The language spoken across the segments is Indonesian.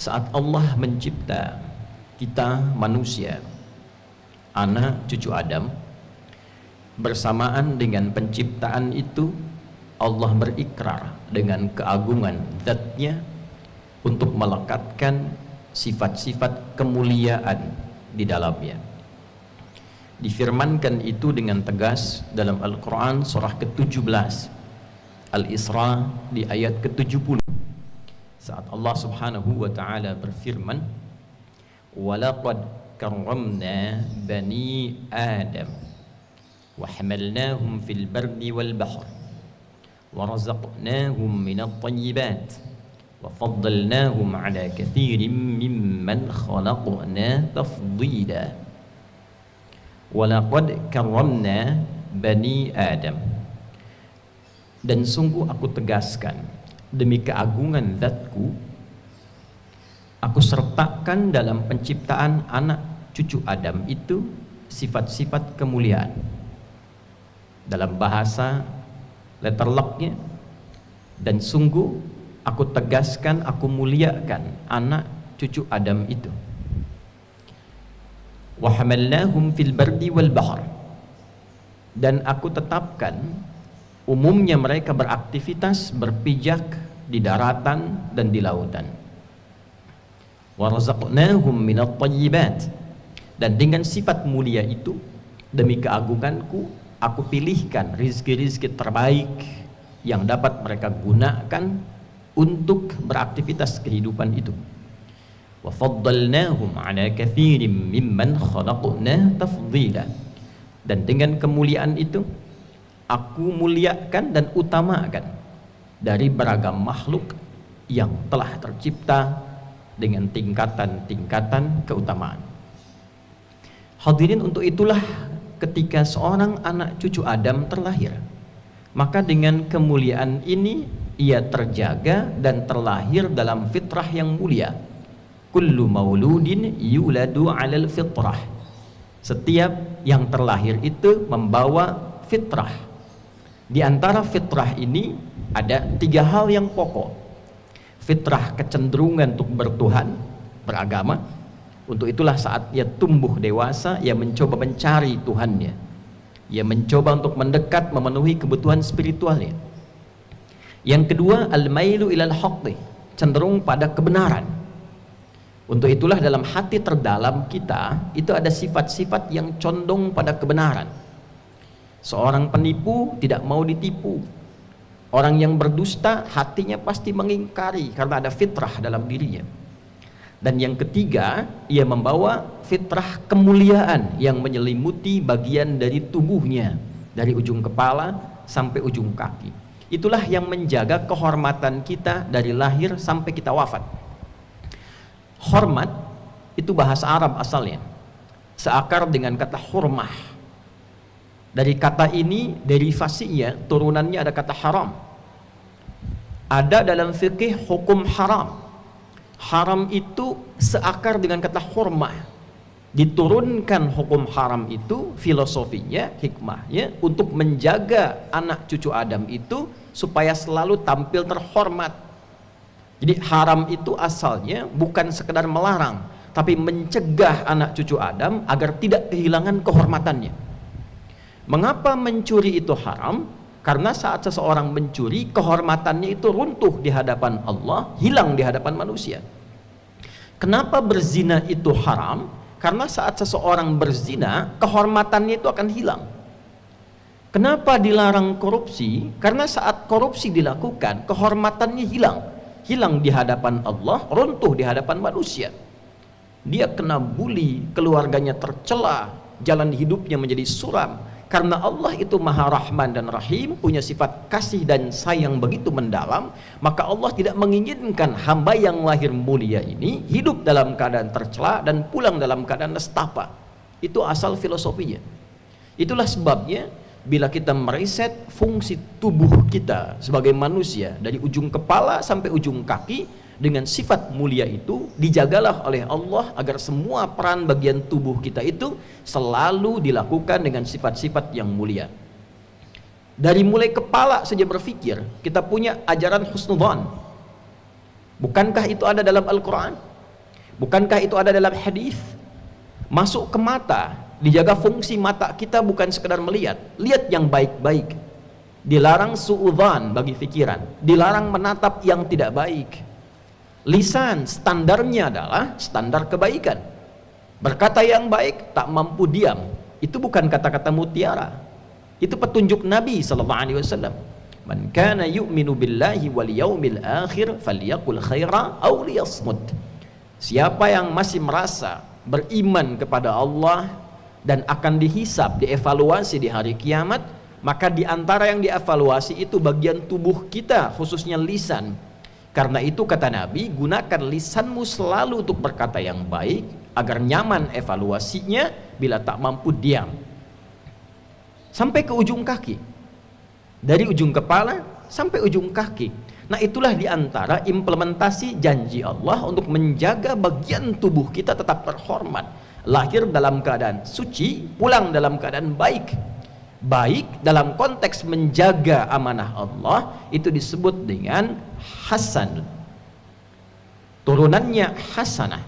Saat Allah mencipta kita manusia, anak cucu Adam, bersamaan dengan penciptaan itu Allah berikrar dengan keagungan zatnya untuk melekatkan sifat-sifat kemuliaan di dalamnya. Difirmankan itu dengan tegas dalam Al-Quran surah ke-17 Al-Isra di ayat ke-70, saat Allah subhanahu wa ta'ala berfirman, وَلَقَدْ كَرَّمْنَا بَنِي آدَمَ وَحَمَلْنَاهُمْ فِي الْبَرِّ وَالْبَحْرِ وَرَزَقْنَاهُمْ مِنَ الطَّيِّبَاتِ وَفَضَّلْنَاهُمْ عَلَى كَثِيرٍ مِّمَّنْ خَلَقْنَا تَفْضِيلًا وَلَقَدْ كَرَّمْنَا بَنِي آدَمَ. Dan sungguh aku tegaskan, demi keagungan zatku, aku sertakan dalam penciptaan anak cucu Adam itu sifat-sifat kemuliaan. Dalam bahasa letterlocknya, dan sungguh aku tegaskan, aku muliakan anak cucu Adam itu. Wa hamalnahum fil bardi wal bahr. Dan aku tetapkan umumnya mereka beraktivitas berpijak di daratan dan di lautan. Wa razaqnahum minat thayyibat. Dan dengan sifat mulia itu, demi keagunganku, aku pilihkan rizki-rizki terbaik yang dapat mereka gunakan untuk beraktivitas kehidupan itu. Wa faddalnahum ala katsirin mimman khalaqna tafdila. Dan dengan kemuliaan itu aku muliakan dan utamakan dari beragam makhluk yang telah tercipta dengan tingkatan-tingkatan keutamaan. Hadirin, untuk itulah ketika seorang anak cucu Adam terlahir, maka dengan kemuliaan ini ia terjaga dan terlahir dalam fitrah yang mulia. Kullu mauludin yuladu 'alal fitrah. Setiap yang terlahir itu membawa fitrah. Di antara fitrah ini ada 3 hal yang pokok. Fitrah kecenderungan untuk bertuhan, beragama. Untuk itulah saat ia tumbuh dewasa, ia mencoba mencari Tuhannya. Ia mencoba untuk mendekat, memenuhi kebutuhan spiritualnya. Yang kedua, al-mailu ilal haqqi, cenderung pada kebenaran. Untuk itulah dalam hati terdalam kita itu ada sifat-sifat yang condong pada kebenaran. Seorang penipu tidak mau ditipu. Orang yang berdusta hatinya pasti mengingkari karena ada fitrah dalam dirinya. Dan yang ketiga, ia membawa fitrah kemuliaan yang menyelimuti bagian dari tubuhnya, dari ujung kepala sampai ujung kaki. Itulah yang menjaga kehormatan kita dari lahir sampai kita wafat. Hormat itu bahasa Arab asalnya, seakar dengan kata hurmah. Dari kata ini derivasinya, turunannya ada kata haram. Ada dalam fikih hukum haram. Haram itu seakar dengan kata hurmah. Diturunkan hukum haram itu, filosofinya, hikmahnya untuk menjaga anak cucu Adam itu supaya selalu tampil terhormat. Jadi haram itu asalnya bukan sekedar melarang, tapi mencegah anak cucu Adam agar tidak kehilangan kehormatannya. Mengapa mencuri itu haram? Karena saat seseorang mencuri, kehormatannya itu runtuh di hadapan Allah, hilang di hadapan manusia. Kenapa berzina itu haram? Karena saat seseorang berzina, kehormatannya itu akan hilang. Kenapa dilarang korupsi? Karena saat korupsi dilakukan, kehormatannya hilang. Hilang di hadapan Allah, runtuh di hadapan manusia. Dia kena bully, keluarganya tercela, jalan hidupnya menjadi suram. Karena Allah itu Maha Rahman dan Rahim, punya sifat kasih dan sayang begitu mendalam, maka Allah tidak menginginkan hamba yang lahir mulia ini hidup dalam keadaan tercela dan pulang dalam keadaan nestapa. Itu asal filosofinya. Itulah sebabnya bila kita meriset fungsi tubuh kita sebagai manusia dari ujung kepala sampai ujung kaki dengan sifat mulia itu, dijagalah oleh Allah agar semua peran bagian tubuh kita itu selalu dilakukan dengan sifat-sifat yang mulia. Dari mulai kepala saja berpikir, kita punya ajaran husnudzan. Bukankah itu ada dalam Al-Quran? Bukankah itu ada dalam hadis? Masuk ke mata, dijaga fungsi mata kita bukan sekedar melihat, lihat yang baik-baik. Dilarang suudzon bagi pikiran, dilarang menatap yang tidak baik. Lisan standarnya adalah standar kebaikan. Berkata yang baik, tak mampu diam. Itu bukan kata-kata mutiara. Itu petunjuk Nabi SAW. Man kana yu'minu billahi wal yaumil akhir falyaqul khaira aw liyasmut. Siapa yang masih merasa beriman kepada Allah dan akan dihisab, dievaluasi di hari kiamat, maka di antara yang dievaluasi itu bagian tubuh kita, khususnya lisan. Karena itu kata Nabi, gunakan lisanmu selalu untuk berkata yang baik agar nyaman evaluasinya bila tak mampu diam. Sampai ke ujung kaki. Dari ujung kepala sampai ujung kaki. Nah, itulah diantara implementasi janji Allah untuk menjaga bagian tubuh kita tetap terhormat. Lahir dalam keadaan suci, pulang dalam keadaan baik. Baik dalam konteks menjaga amanah Allah itu disebut dengan hasan. Turunannya hasanah.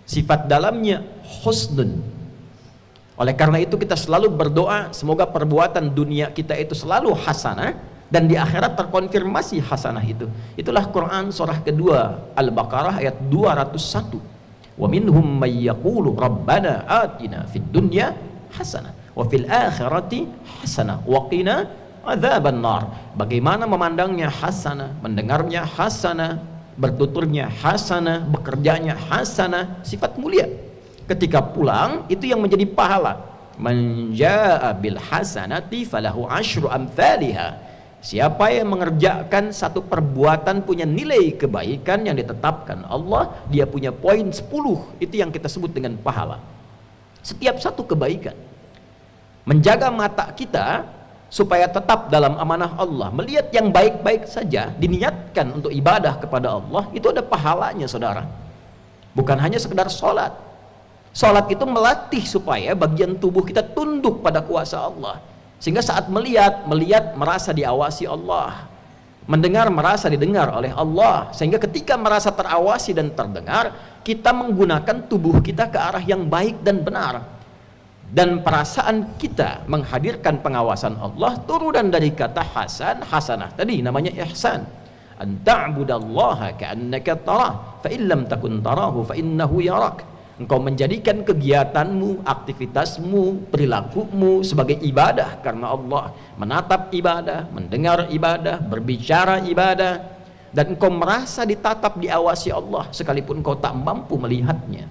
Sifat dalamnya husnun. Oleh karena itu kita selalu berdoa semoga perbuatan dunia kita itu selalu hasanah dan di akhirat terkonfirmasi hasanah itu. Itulah Quran surah kedua Al-Baqarah ayat 201. Wa minhum may yaqulu rabbana atina fid dunya hasanah wa fil akhirati hasanah wa qina adzaban nar. Bagaimana memandangnya hasanah, mendengarnya hasanah, bertuturnya hasanah, bekerjanya hasanah, sifat mulia. Ketika pulang itu yang menjadi pahala. Man jaa bil hasanati falahu asyru amsalha. Siapa yang mengerjakan satu perbuatan punya nilai kebaikan yang ditetapkan Allah, dia punya poin 10. Itu yang kita sebut dengan pahala. Setiap satu kebaikan. Menjaga mata kita supaya tetap dalam amanah Allah, melihat yang baik-baik saja, diniatkan untuk ibadah kepada Allah, itu ada pahalanya, saudara. Bukan hanya sekedar sholat. Sholat itu melatih supaya bagian tubuh kita tunduk pada kuasa Allah. Sehingga saat melihat merasa diawasi Allah. Mendengar merasa didengar oleh Allah. Sehingga ketika merasa terawasi dan terdengar, kita menggunakan tubuh kita ke arah yang baik dan benar. Dan perasaan kita menghadirkan pengawasan Allah turunan dari kata hasan, hasanah tadi namanya ihsan. An ta'budallaha ka'annaka tarah, fa in lam takun tarahu fa innahu yarak. Engkau menjadikan kegiatanmu, aktivitasmu, perilakumu sebagai ibadah karena Allah. Menatap ibadah, mendengar ibadah, berbicara ibadah, dan engkau merasa ditatap, diawasi Allah sekalipun engkau tak mampu melihatnya.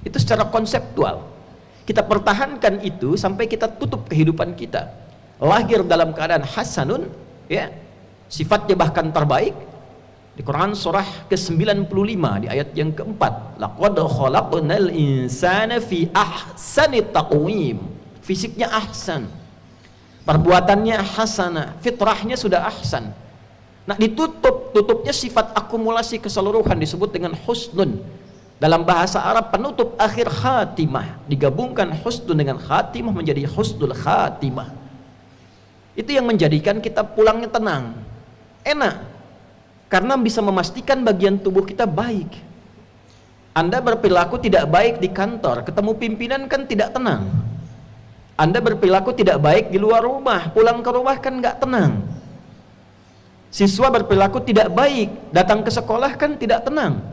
Itu secara konseptual. Kita pertahankan itu sampai kita tutup kehidupan kita. Lahir dalam keadaan hasanun, ya, sifatnya bahkan terbaik. Di Quran surah ke-95 di ayat yang keempat, laqad khalaqnal insana fi ahsani taqwim. Fisiknya ahsan, perbuatannya hasanah, fitrahnya sudah ahsan. Nah, tutupnya sifat akumulasi keseluruhan disebut dengan husnun. Dalam bahasa Arab penutup akhir khatimah, digabungkan husnun dengan khatimah menjadi husnul khatimah. Itu yang menjadikan kita pulangnya tenang, enak. Karena bisa memastikan bagian tubuh kita baik. Anda berperilaku tidak baik di kantor, ketemu pimpinan kan tidak tenang. Anda berperilaku tidak baik di luar rumah, pulang ke rumah kan nggak tenang. Siswa berperilaku tidak baik, datang ke sekolah kan tidak tenang.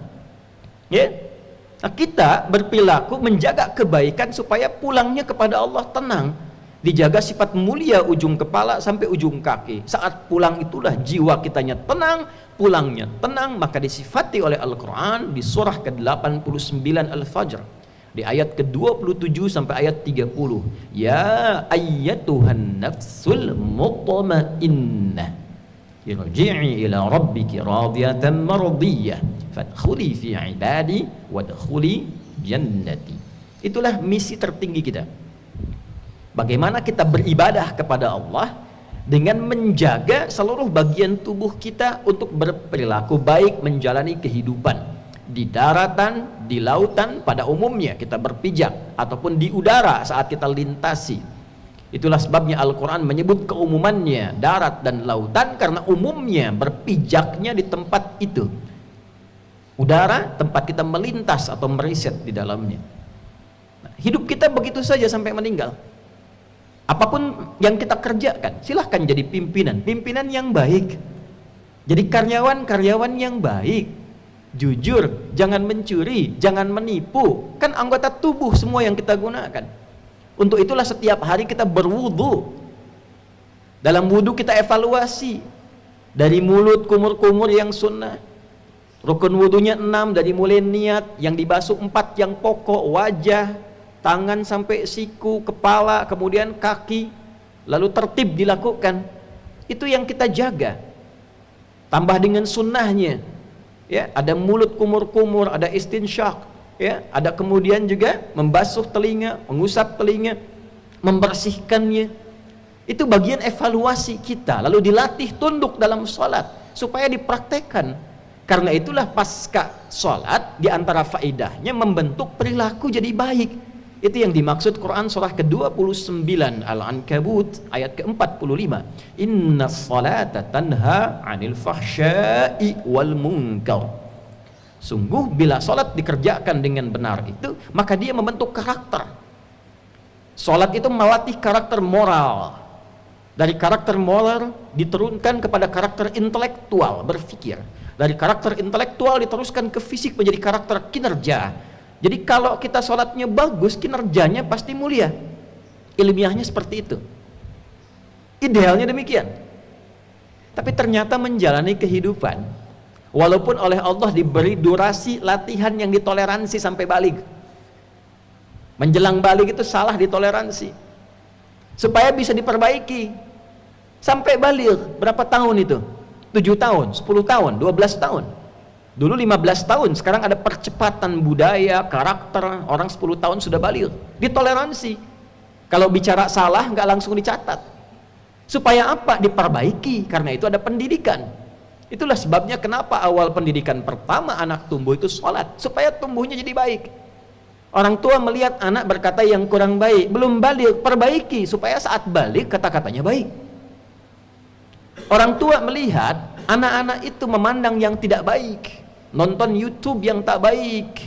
Ya? Nah, kita berperilaku menjaga kebaikan supaya pulangnya kepada Allah tenang. Dijaga sifat mulia ujung kepala sampai ujung kaki. Saat pulang itulah jiwa kitanya tenang, pulangnya tenang, maka disifati oleh Al-Quran di surah ke-89 Al-Fajr di ayat ke-27 sampai ayat 30. Ya ayyatuhan nafsul mutmainnah irji'i ila rabbiki radiyatan mardiyah fadkhuli fi ibadi wadkhuli jannati. Itulah misi tertinggi kita. Bagaimana kita beribadah kepada Allah dengan menjaga seluruh bagian tubuh kita untuk berperilaku baik menjalani kehidupan di daratan, di lautan pada umumnya kita berpijak, ataupun di udara saat kita lintasi. Itulah sebabnya Al-Quran menyebut keumumannya darat dan lautan, karena umumnya berpijaknya di tempat itu. udara tempat kita melintas atau meriset di dalamnya. Nah, hidup kita begitu saja sampai meninggal. Apapun yang kita kerjakan, silahkan jadi pimpinan yang baik, jadi karyawan yang baik, jujur, jangan mencuri, jangan menipu, kan anggota tubuh semua yang kita gunakan. Untuk itulah setiap hari kita berwudu. Dalam wudu kita evaluasi dari mulut, kumur-kumur yang sunnah, rukun wudunya 6, dari mulai niat, yang dibasuh 4 yang pokok, wajah, tangan sampai siku, kepala, kemudian kaki, lalu tertib dilakukan. Itu yang kita jaga. Tambah dengan sunnahnya, ya, ada mulut kumur-kumur, ada istinsyak, ya, ada kemudian juga membasuh telinga, mengusap telinga, membersihkannya. Itu bagian evaluasi kita, lalu dilatih tunduk dalam sholat supaya dipraktekkan. Karena itulah pasca sholat diantara faedahnya membentuk perilaku jadi baik. Itu yang dimaksud Quran surah ke-29 Al-Ankabut ayat ke-45. Inna salata tanha 'anil fahsya'i wal munkar. Sungguh bila salat dikerjakan dengan benar itu, maka dia membentuk karakter. Salat itu melatih karakter moral. Dari karakter moral diturunkan kepada karakter intelektual, berpikir. Dari karakter intelektual diteruskan ke fisik menjadi karakter kinerja. Jadi kalau kita sholatnya bagus, kinerjanya pasti mulia. Ilmiahnya seperti itu. Idealnya demikian. Tapi ternyata menjalani kehidupan, walaupun oleh Allah diberi durasi latihan yang ditoleransi sampai balik. Menjelang balik itu salah ditoleransi. Supaya bisa diperbaiki. Sampai balik, berapa tahun itu? 7 tahun, 10 tahun, 12 tahun. Dulu 15 tahun, sekarang ada percepatan budaya, karakter, orang 10 tahun sudah balik. Ditoleransi. Kalau bicara salah, nggak langsung dicatat. Supaya apa? Diperbaiki, karena itu ada pendidikan. Itulah sebabnya kenapa awal pendidikan pertama anak tumbuh itu sholat, supaya tumbuhnya jadi baik. Orang tua melihat anak berkata yang kurang baik, belum balik, perbaiki, supaya saat balik kata-katanya baik. Orang tua melihat anak-anak itu memandang yang tidak baik, nonton YouTube yang tak baik,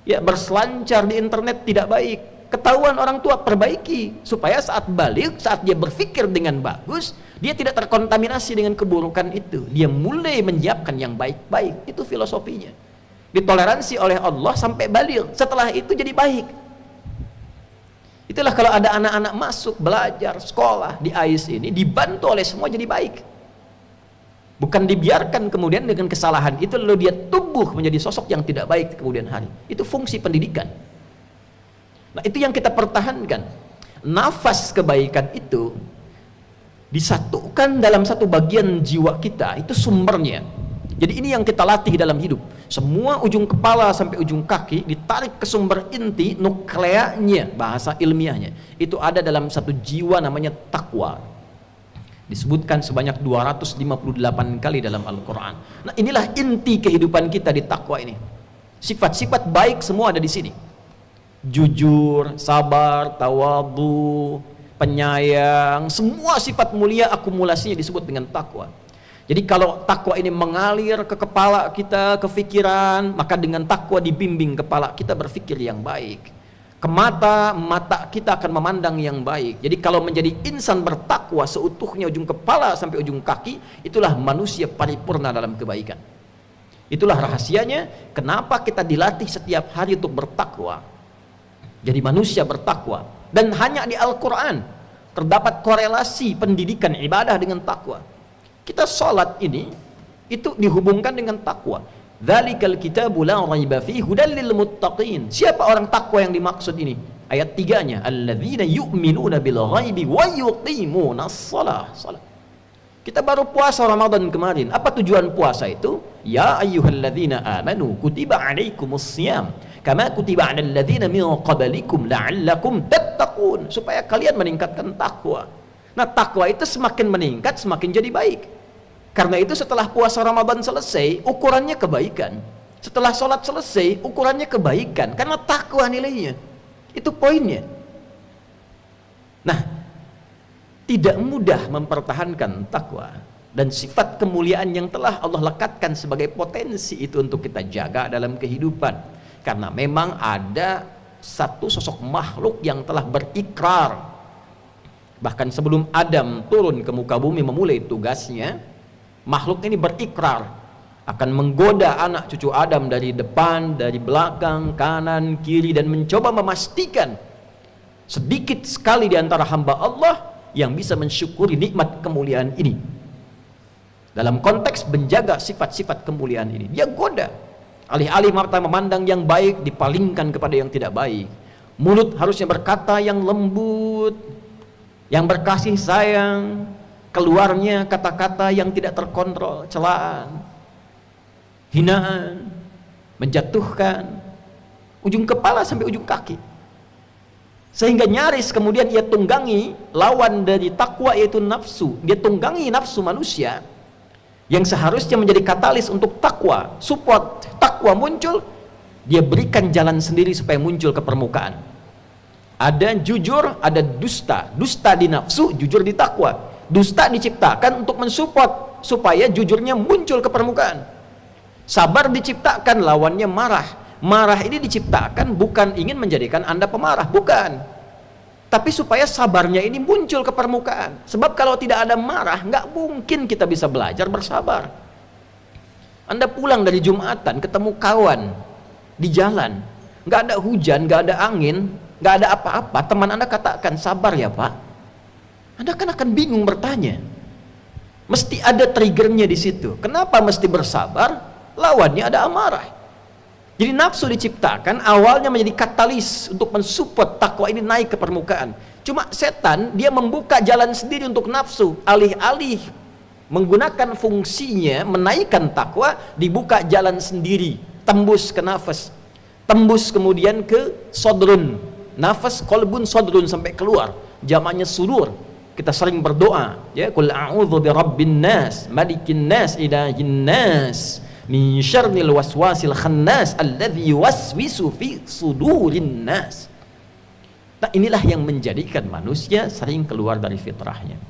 ya, berselancar di internet tidak baik, ketahuan orang tua, perbaiki, supaya saat balik, saat dia berpikir dengan bagus, dia tidak terkontaminasi dengan keburukan itu, dia mulai menyiapkan yang baik-baik. Itu filosofinya, ditoleransi oleh Allah sampai balik, setelah itu jadi baik. Itulah kalau ada anak-anak masuk belajar sekolah di AIS ini, dibantu oleh semua jadi baik. Bukan dibiarkan kemudian dengan kesalahan itu lalu dia tumbuh menjadi sosok yang tidak baik di kemudian hari. Itu fungsi pendidikan. Nah, itu yang kita pertahankan. Nafas kebaikan itu disatukan dalam satu bagian jiwa kita, itu sumbernya. Jadi ini yang kita latih dalam hidup. Semua ujung kepala sampai ujung kaki ditarik ke sumber inti, nukleanya, bahasa ilmiahnya. Itu ada dalam satu jiwa namanya takwa. Disebutkan sebanyak 258 kali dalam Al-Quran. Nah, inilah inti kehidupan kita di takwa ini. Sifat-sifat baik semua ada di sini. Jujur, sabar, tawadu, penyayang, semua sifat mulia akumulasinya disebut dengan takwa. Jadi kalau takwa ini mengalir ke kepala kita, ke pikiran, maka dengan takwa dibimbing kepala kita berpikir yang baik. Ke mata kita akan memandang yang baik. Jadi kalau menjadi insan bertakwa seutuhnya ujung kepala sampai ujung kaki, itulah manusia paripurna dalam kebaikan. Itulah rahasianya kenapa kita dilatih setiap hari untuk bertakwa. Jadi manusia bertakwa. Dan hanya di Al-Quran terdapat korelasi pendidikan ibadah dengan takwa. Kita sholat ini itu dihubungkan dengan takwa. Dzalikal kitabu la raiba fihi hudal lil muttaqin. Siapa orang takwa yang dimaksud ini? Ayat 3-nya, alladzina yu'minuna bil ghaibi wa yuqimunas shalah. Kita baru puasa Ramadan kemarin. Apa tujuan puasa itu? Ya ayyuhalladzina amanu kutiba alaikumus shiyam kama kutiba 'alal ladzina min qablikum la'allakum tattaqun. Supaya kalian meningkatkan takwa. Nah, takwa itu semakin meningkat semakin jadi baik. Karena itu setelah puasa Ramadan selesai, ukurannya kebaikan. Setelah sholat selesai, ukurannya kebaikan. Karena takwa nilainya. Itu poinnya. Nah, tidak mudah mempertahankan takwa. dan sifat kemuliaan yang telah Allah lekatkan sebagai potensi itu untuk kita jaga dalam kehidupan. Karena memang ada satu sosok makhluk yang telah berikrar, bahkan sebelum Adam turun ke muka bumi memulai tugasnya, makhluk ini berikrar akan menggoda anak cucu Adam dari depan, dari belakang, kanan, kiri, dan mencoba memastikan sedikit sekali di antara hamba Allah yang bisa mensyukuri nikmat kemuliaan ini. Dalam konteks menjaga sifat-sifat kemuliaan ini, dia goda. Alih-alih mata memandang yang baik, dipalingkan kepada yang tidak baik. Mulut harusnya berkata yang lembut, yang berkasih sayang, keluarnya kata-kata yang tidak terkontrol, celaan, hinaan, menjatuhkan, ujung kepala sampai ujung kaki. Sehingga nyaris kemudian ia tunggangi lawan dari takwa, yaitu nafsu. Dia tunggangi nafsu manusia yang seharusnya menjadi katalis untuk takwa, support takwa muncul, dia berikan jalan sendiri supaya muncul ke permukaan. Ada jujur, ada dusta. Dusta di nafsu, jujur di takwa. Dusta diciptakan untuk mensupport supaya jujurnya muncul ke permukaan. Sabar diciptakan, lawannya marah. Marah ini diciptakan bukan ingin menjadikan Anda pemarah, bukan, tapi supaya sabarnya ini muncul ke permukaan. Sebab kalau tidak ada marah, nggak mungkin kita bisa belajar bersabar. Anda pulang dari Jumatan, ketemu kawan di jalan, nggak ada hujan, nggak ada angin, nggak ada apa-apa, teman Anda katakan, sabar ya Pak, Anda kan akan bingung bertanya. Mesti ada triggernya di situ. Kenapa mesti bersabar? Lawannya ada amarah. Jadi nafsu diciptakan awalnya menjadi katalis untuk mensupport takwa ini naik ke permukaan. Cuma setan dia membuka jalan sendiri untuk nafsu. Alih-alih menggunakan fungsinya menaikkan takwa, dibuka jalan sendiri, tembus ke nafas, tembus kemudian ke sodrun, nafas, kolbun, sodrun, sampai keluar. Jamaknya surur. Kita sering berdoa, ya, qul a'udzu birabbin nas, malikin nas, ilahin nas, min syarril waswasil khannas alladzi yuwaswisu fi sudurin nas. Nah, inilah yang menjadikan manusia sering keluar dari fitrahnya.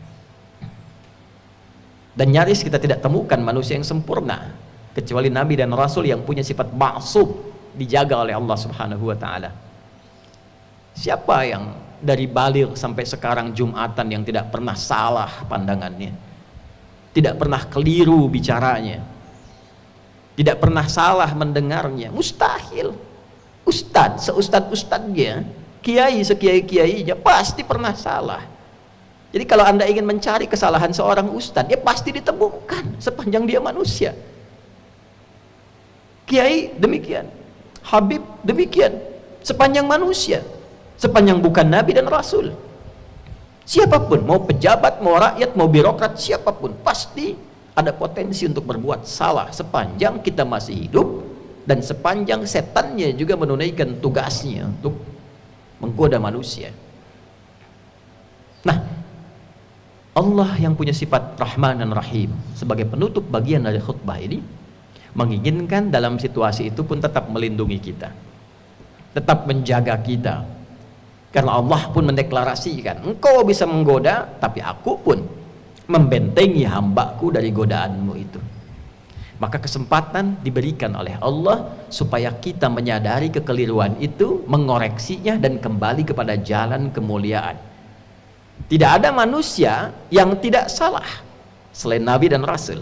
Dan nyaris kita tidak temukan manusia yang sempurna kecuali nabi dan rasul yang punya sifat ma'sum, dijaga oleh Allah Subhanahu wa taala. Siapa yang dari baligh sampai sekarang Jumatan yang tidak pernah salah pandangannya, tidak pernah keliru bicaranya, tidak pernah salah mendengarnya? Mustahil. Ustadz seustad-ustadznya, kiai sekiai-kiainya pasti pernah salah. Jadi kalau Anda ingin mencari kesalahan seorang ustadz, ya pasti ditemukan sepanjang dia manusia. Kiai demikian, habib demikian, sepanjang manusia, sepanjang bukan nabi dan rasul. Siapapun, mau pejabat, mau rakyat, mau birokrat, siapapun pasti ada potensi untuk berbuat salah sepanjang kita masih hidup dan sepanjang setannya juga menunaikan tugasnya untuk menggoda manusia. Nah, Allah yang punya sifat Rahman dan Rahim sebagai penutup bagian dari khutbah ini menginginkan dalam situasi itu pun tetap melindungi kita, tetap menjaga kita. Karena Allah pun mendeklarasikan, engkau bisa menggoda, tapi aku pun membentengi hambaku dari godaanmu itu. Maka kesempatan diberikan oleh Allah supaya kita menyadari kekeliruan itu, mengoreksinya, dan kembali kepada jalan kemuliaan. Tidak ada manusia yang tidak salah selain Nabi dan Rasul,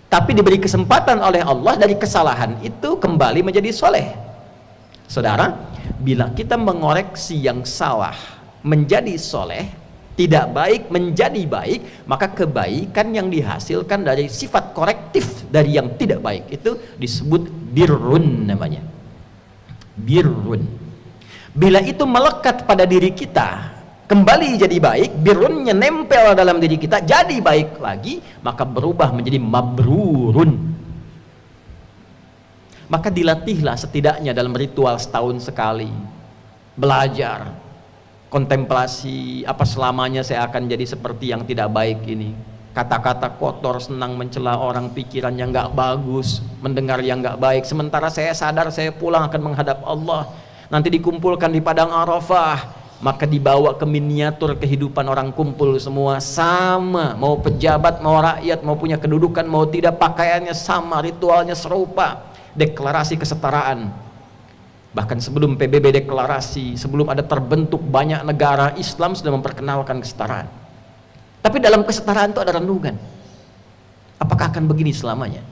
tapi diberi kesempatan oleh Allah dari kesalahan itu kembali menjadi soleh. Saudara, bila kita mengoreksi yang salah menjadi soleh, tidak baik menjadi baik, maka kebaikan yang dihasilkan dari sifat korektif dari yang tidak baik itu disebut birrun namanya. Birrun. Bila itu melekat pada diri kita, kembali jadi baik, birrunnya nempel dalam diri kita, jadi baik lagi, maka berubah menjadi mabrurun. Maka dilatihlah setidaknya dalam ritual setahun sekali, belajar, kontemplasi, apa selamanya saya akan jadi seperti yang tidak baik ini, kata-kata kotor, senang mencela orang, pikiran yang nggak bagus, mendengar yang nggak baik, sementara saya sadar saya pulang akan menghadap Allah, nanti dikumpulkan di padang Arafah, maka dibawa ke miniatur kehidupan orang kumpul semua sama, mau pejabat, mau rakyat, mau punya kedudukan, mau tidak, pakaiannya sama, ritualnya serupa, deklarasi kesetaraan. Bahkan sebelum PBB deklarasi, sebelum ada terbentuk banyak negara, Islam sudah memperkenalkan kesetaraan. Tapi dalam kesetaraan itu ada renungan, apakah akan begini selamanya?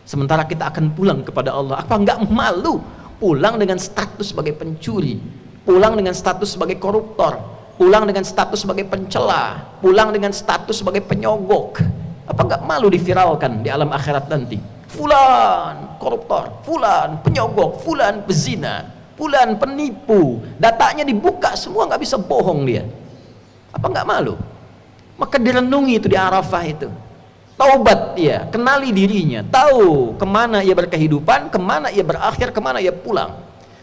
Sementara kita akan pulang kepada Allah. Apa enggak malu pulang dengan status sebagai pencuri, pulang dengan status sebagai koruptor, pulang dengan status sebagai pencela, pulang dengan status sebagai penyogok? Apa enggak malu diviralkan di alam akhirat nanti? Fulan koruptor, fulan penyogok, fulan pezina, fulan penipu, datanya dibuka semua, nggak bisa bohong dia. Apa enggak malu? Maka direnungi itu di Arafah itu. Taubat dia, kenali dirinya, tahu kemana ia berkehidupan, kemana ia berakhir, kemana ia pulang.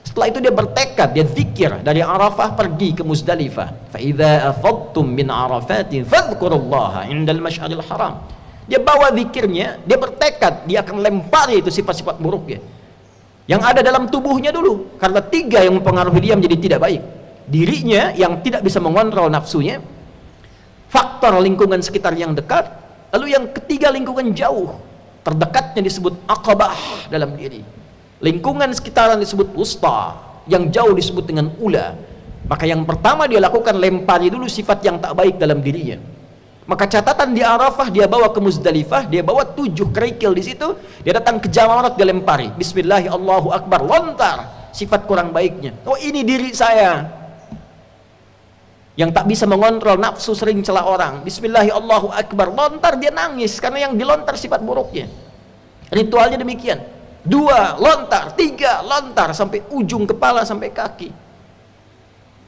Setelah itu dia bertekad, dia zikir dari Arafah pergi ke Muzdalifah. Fa idza afadtum min Arafatin fadhkurullaha 'indal masy'aril haram. Dia bawa zikirnya, dia bertekad, dia akan lempari itu sifat-sifat buruknya yang ada dalam tubuhnya dulu, karena 3 yang mempengaruhi dia menjadi tidak baik. Dirinya yang tidak bisa mengontrol nafsunya, faktor lingkungan sekitar yang dekat, lalu yang ketiga lingkungan jauh, terdekatnya disebut aqabah dalam diri, lingkungan sekitaran disebut wusta, yang jauh disebut dengan ula. Maka yang pertama dia lakukan, lempari dulu sifat yang tak baik dalam dirinya. Maka catatan di Arafah, dia bawa ke Muzdalifah, dia bawa 7 kerikil di situ, dia datang ke Jamarat, dia lempari, Bismillah, Allahu Akbar, lontar sifat kurang baiknya. Oh, ini diri saya yang tak bisa mengontrol nafsu, sering celah orang. Bismillah, Allahu Akbar, lontar, dia nangis karena yang dilontar sifat buruknya. Ritualnya demikian. 2 lontar, 3 lontar, sampai ujung kepala sampai kaki.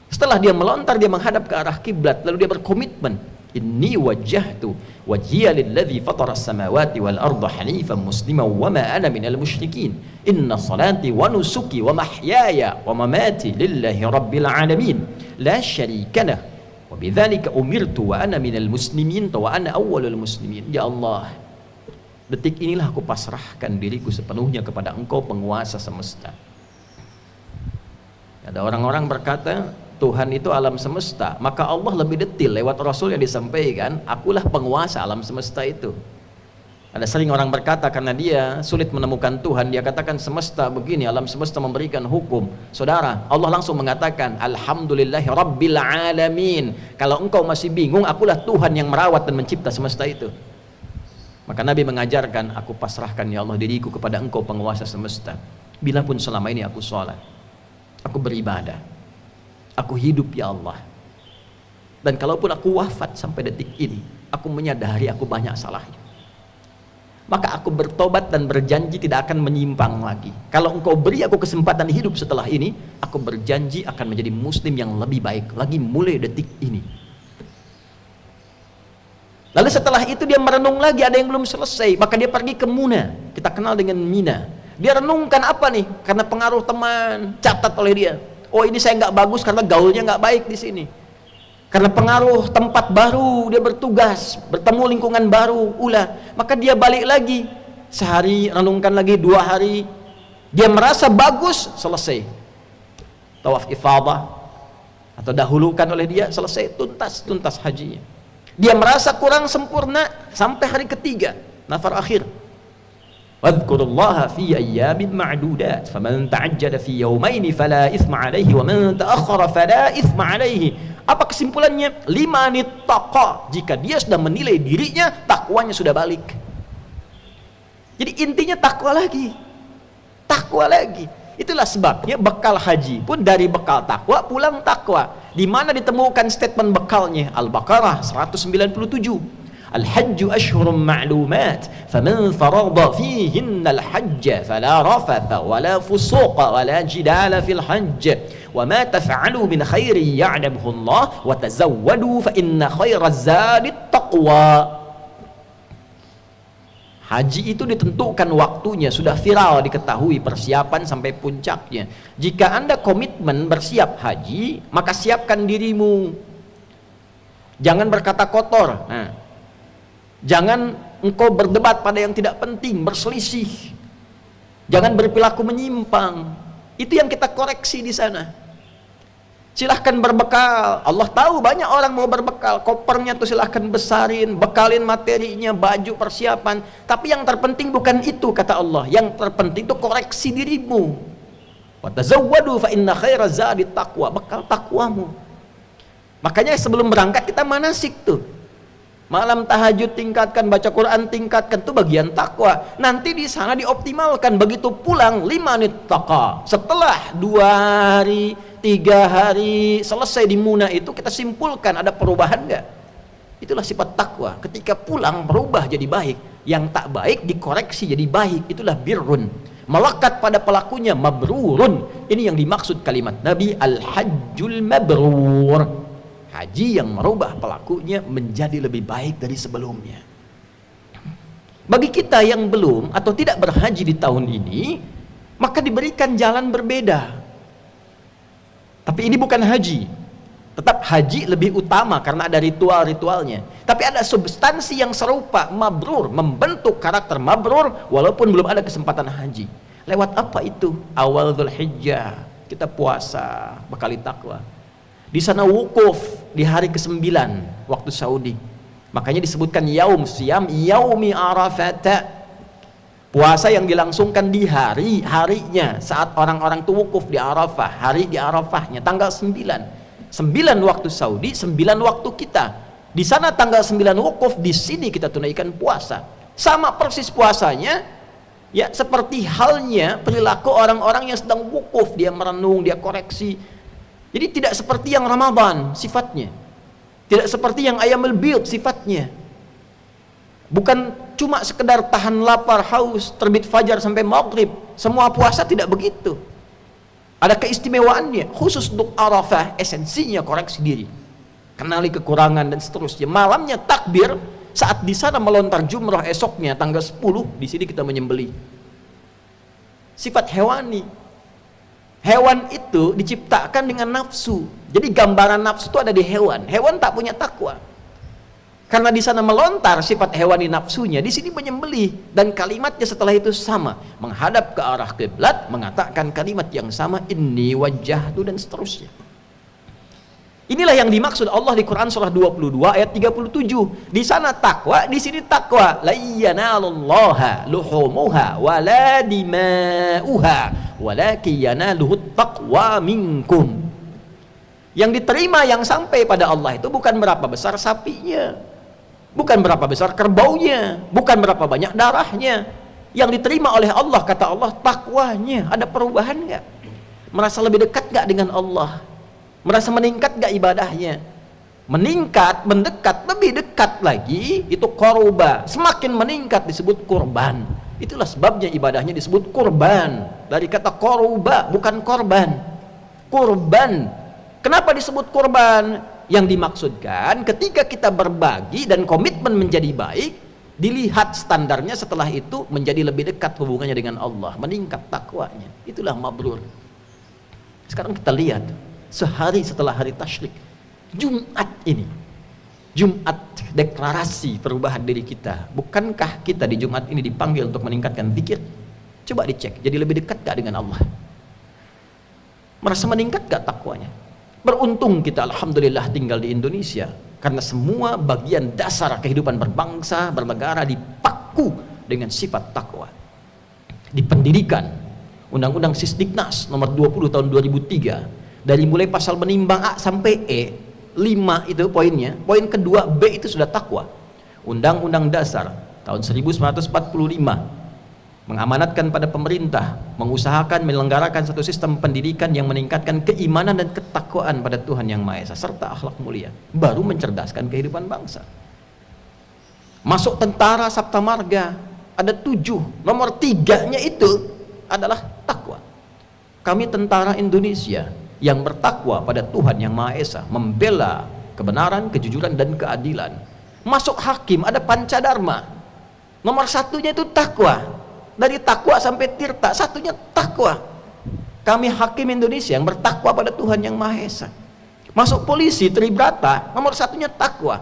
Setelah dia melontar, dia menghadap ke arah kiblat, lalu dia berkomitmen, inni wajjahtu wajhiya lilladzi fatara as-samawati wal arda hanifan musliman wa ma ana minal musyrikin inna salati wa nusuki wa mahyaya wa mamati lillahi rabbil alamin la syarika lah wa bidzalika umirtu wa ana minal muslimin wa ana awwalul muslimin. Ya Allah, detik inilah aku pasrahkan diriku sepenuhnya kepada Engkau, penguasa semesta. Ada orang-orang berkata Tuhan itu alam semesta, maka Allah lebih detil lewat Rasul yang disampaikan, akulah penguasa alam semesta itu. Ada sering orang berkata karena dia sulit menemukan Tuhan, dia katakan semesta begini, alam semesta memberikan hukum. Saudara, Allah langsung mengatakan alhamdulillahi rabbil alamin. Kalau engkau masih bingung, akulah Tuhan yang merawat dan mencipta semesta itu. Maka Nabi mengajarkan, aku pasrahkan ya Allah diriku kepada Engkau, penguasa semesta. Bila pun selama ini aku sholat, aku beribadah, aku hidup ya Allah, dan kalaupun aku wafat sampai detik ini, aku menyadari aku banyak salahnya, maka aku bertobat dan berjanji tidak akan menyimpang lagi. Kalau Engkau beri aku kesempatan hidup setelah ini, aku berjanji akan menjadi muslim yang lebih baik lagi mulai detik ini. Lalu setelah itu dia merenung lagi, ada yang belum selesai, maka dia pergi ke Muna, kita kenal dengan Mina. Dia renungkan apa nih? Karena pengaruh teman, catat oleh dia. Oh, ini saya nggak bagus karena gaulnya nggak baik di sini. Karena pengaruh tempat baru, dia bertugas, bertemu lingkungan baru, maka dia balik lagi. Sehari renungkan lagi, 2 hari, dia merasa bagus, selesai. Tawaf ifadah atau dahulukan oleh dia, selesai, tuntas hajinya. Dia merasa kurang sempurna sampai hari ketiga, nafar akhir. Wadhkurullaha fi ayyamin ma'dudat, faman ta'ajjala fi yawmaini fala ithma alaihi wa man ta'akhkhara fala ithma alaihi. Apa kesimpulannya? Limanit taqa, jika dia sudah menilai dirinya, takwanya sudah balik. Jadi intinya takwa lagi. Itulah sebabnya bekal haji pun dari bekal takwa pulang takwa. Di mana ditemukan statement bekalnya? Al-Baqarah 197. Al-hajju ashhurum ma'lumat, faman farada fihinna al-hajja fala rafatha wala fusuqa wala jidala fil hajj, wa ma taf'alu min khairin ya'lamuhu Allah, wa tazawwadu fa inna khairaz zadi taqwa. Haji itu ditentukan waktunya, sudah viral, diketahui persiapan sampai puncaknya. Jika Anda komitmen bersiap haji, maka siapkan dirimu. Jangan berkata kotor. Jangan engkau berdebat pada yang tidak penting, berselisih. Jangan berperilaku menyimpang. Itu yang kita koreksi di sana. Silahkan berbekal. Allah tahu banyak orang mau berbekal. Kopernya tuh silahkan besarin, bekalin materinya, baju, persiapan. Tapi yang terpenting bukan itu, kata Allah. Yang terpenting itu koreksi dirimu. Wa tazawwadu fa inna khaira zadi taqwa. Bekal takwamu. Makanya sebelum berangkat kita manasik tuh. Malam tahajud tingkatkan, baca Quran tingkatkan, itu bagian takwa. Nanti di sana dioptimalkan. Begitu pulang 5 menit taqa. Setelah 2 hari, 3 hari selesai di Muna itu, kita simpulkan ada perubahan enggak? Itulah sifat takwa. Ketika pulang berubah jadi baik, yang tak baik dikoreksi jadi baik. Itulah birrun. Melekat pada pelakunya mabrurun. Ini yang dimaksud kalimat Nabi al-hajjul mabrur. Haji yang merubah pelakunya menjadi lebih baik dari sebelumnya. Bagi kita yang belum atau tidak berhaji di tahun ini, maka diberikan jalan berbeda. Tapi ini bukan haji. Tetap haji lebih utama karena ada ritual-ritualnya. Tapi ada substansi yang serupa, mabrur, membentuk karakter mabrur walaupun belum ada kesempatan haji. Lewat apa itu? Awal Dzulhijjah kita puasa, bekali takwa. Di sana wukuf di hari ke-9 waktu Saudi. Makanya disebutkan yaum siyam yaumi arafat. Puasa yang dilangsungkan di harinya saat orang-orang itu wukuf di Arafah, hari di Arafahnya tanggal 9. 9 waktu Saudi, 9 waktu kita. Di sana tanggal 9 wukuf, di sini kita tunaikan puasa. Sama persis puasanya, ya seperti halnya perilaku orang-orang yang sedang wukuf, dia merenung, dia koreksi. Jadi tidak seperti yang Ramadan sifatnya. Tidak seperti yang Ayyamul Bid sifatnya. Bukan cuma sekedar tahan lapar, haus, terbit fajar sampai maghrib. Semua puasa tidak begitu. Ada keistimewaannya. Khusus untuk Arafah, esensinya koreksi diri. Kenali kekurangan dan seterusnya. Malamnya takbir, saat di sana melontar jumrah esoknya tanggal 10, di sini kita menyembelih. Sifat hewani. Hewan itu diciptakan dengan nafsu. Jadi gambaran nafsu itu ada di hewan. Hewan tak punya takwa. Karena di sana melontar sifat hewani nafsunya, di sini menyembelih dan kalimatnya setelah itu sama, menghadap ke arah kiblat, mengatakan kalimat yang sama, inni wajjahtu dan seterusnya. Inilah yang dimaksud Allah di Quran surah 22 ayat 37. Di sana takwa, di sini takwa. La yanalullaha luhumuha wala dima'uha walakin yanaluhu taqwa minkum. Yang diterima, yang sampai pada Allah itu bukan berapa besar sapinya, bukan berapa besar kerbaunya, bukan berapa banyak darahnya. Yang diterima oleh Allah, kata Allah, takwanya. Ada perubahan nggak? Merasa lebih dekat nggak dengan Allah? Merasa meningkat gak ibadahnya? Meningkat, mendekat, lebih dekat lagi, itu koruba. Semakin meningkat disebut kurban. Itulah sebabnya ibadahnya disebut kurban. Dari kata koruba, bukan korban. Kurban. Kenapa disebut kurban? Yang dimaksudkan ketika kita berbagi dan komitmen menjadi baik, dilihat standarnya setelah itu menjadi lebih dekat hubungannya dengan Allah, meningkat takwanya. Itulah mabrur. Sekarang kita lihat, sehari setelah hari tasyrik, Jumat ini, Jumat deklarasi perubahan diri kita. Bukankah kita di Jumat ini dipanggil untuk meningkatkan zikir? Coba dicek, jadi lebih dekat gak dengan Allah? Merasa meningkat gak takwanya? Beruntung kita alhamdulillah tinggal di Indonesia, karena semua bagian dasar kehidupan berbangsa, bernegara dipaku dengan sifat takwa. Di pendidikan, Undang-Undang Sisdiknas nomor 20 tahun 2003, dari mulai pasal menimbang A sampai E, 5 itu poinnya. Poin kedua B itu sudah takwa. Undang-Undang Dasar tahun 1945 mengamanatkan pada pemerintah mengusahakan menyelenggarakan satu sistem pendidikan yang meningkatkan keimanan dan ketakwaan pada Tuhan Yang Maha Esa serta akhlak mulia, baru mencerdaskan kehidupan bangsa. Masuk tentara Sabta Marga ada 7, nomor 3-nya itu adalah takwa. Kami tentara Indonesia yang bertakwa pada Tuhan Yang Maha Esa, membela kebenaran, kejujuran dan keadilan. Masuk hakim ada pancadharma, nomor 1-nya itu takwa. Dari takwa sampai tirta, satunya takwa. Kami hakim Indonesia yang bertakwa pada Tuhan Yang Maha Esa. Masuk polisi Tribrata, nomor 1-nya takwa.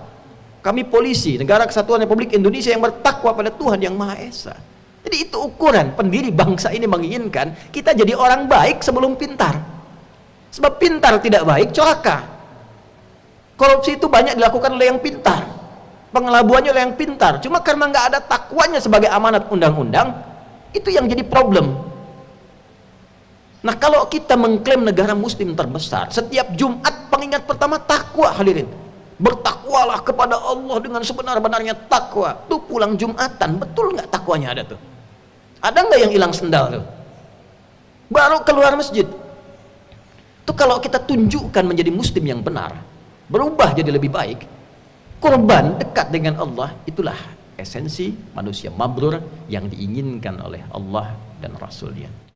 Kami polisi Negara Kesatuan Republik Indonesia yang bertakwa pada Tuhan Yang Maha Esa. Jadi itu ukuran pendiri bangsa ini menginginkan kita jadi orang baik sebelum pintar. Sebab pintar tidak baik, celaka. Korupsi itu banyak dilakukan oleh yang pintar, pengelabuannya oleh yang pintar. Cuma karena nggak ada takwanya sebagai amanat undang-undang, itu yang jadi problem. Nah, kalau kita mengklaim negara muslim terbesar, setiap Jumat pengingat pertama takwa, hadirin. Bertakwalah kepada Allah dengan sebenar-benarnya takwa. Tuh pulang Jumatan, betul nggak takwanya ada tuh? Ada nggak yang hilang sendal tuh? Baru keluar masjid. Tuh kalau kita tunjukkan menjadi muslim yang benar, berubah jadi lebih baik, korban dekat dengan Allah, itulah esensi manusia mabrur yang diinginkan oleh Allah dan Rasul-Nya.